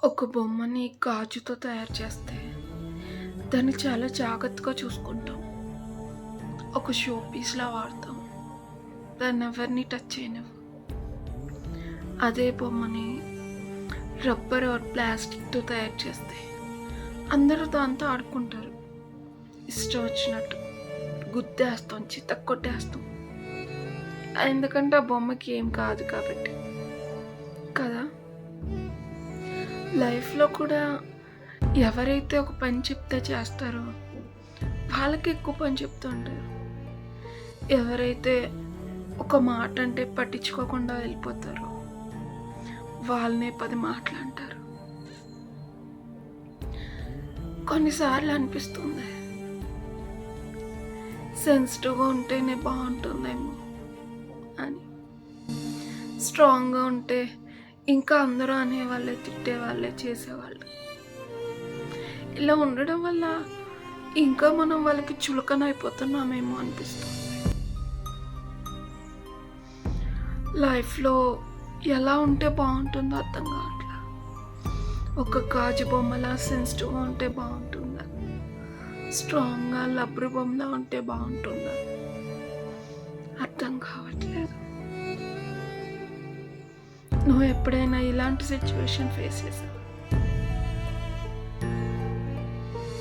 ఒక బొమ్మని గాజుతో తయారు చేస్తే దాన్ని చాలా జాగ్రత్తగా చూసుకుంటాం. ఒక షో పీస్‌లా వాడతాం. దాన్ని ఎవరిని టచ్ చేయనివ్వం. అదే బొమ్మని రబ్బర్ ఆర్ ప్లాస్టిక్‌తో తయారు చేస్తే అందరూ దాంతో ఆడుకుంటారు. ఇష్టం వచ్చినట్టు గుద్దేస్తాం, చితక్కొట్టేస్తాం. ఎందుకంటే ఆ బొమ్మకి ఏం కాదు కాబట్టి. కదా! లైఫ్‌లో కూడా ఎవరైతే ఒక పని చెప్తే చేస్తారో వాళ్ళకి ఎక్కువ పని చెప్తూ ఉంటారు. ఎవరైతే ఒక మాట అంటే పట్టించుకోకుండా వెళ్ళిపోతారో వాళ్ళనే 10 మాటలు అంటారు. కొన్నిసార్లు అనిపిస్తుంది సెన్సిటివ్‌గా ఉంటేనే బాగుంటుందేమో అని. స్ట్రాంగ్‌గా ఉంటే ఇంకా అందరూ అనేవాళ్ళే, తిట్టేవాళ్ళే, చేసేవాళ్ళు. ఇలా ఉండడం వల్ల ఇంకా మనం వాళ్ళకి చులకన అయిపోతున్నామేమో అనిపిస్తుంది. లైఫ్‌లో ఎలా ఉంటే బాగుంటుందో అర్థం కావట్లా. ఒక గాజు బొమ్మలా సెన్సిటివ్‌గా ఉంటే బాగుంటుందా? స్ట్రాంగ్‌గా లబ్బరు బొమ్మలా ఉంటే బాగుంటుందా? అర్థం కావట్లేదు. నువ్వు ఎప్పుడైనా ఇలాంటి సిట్యుయేషన్ ఫేస్ చేసావా?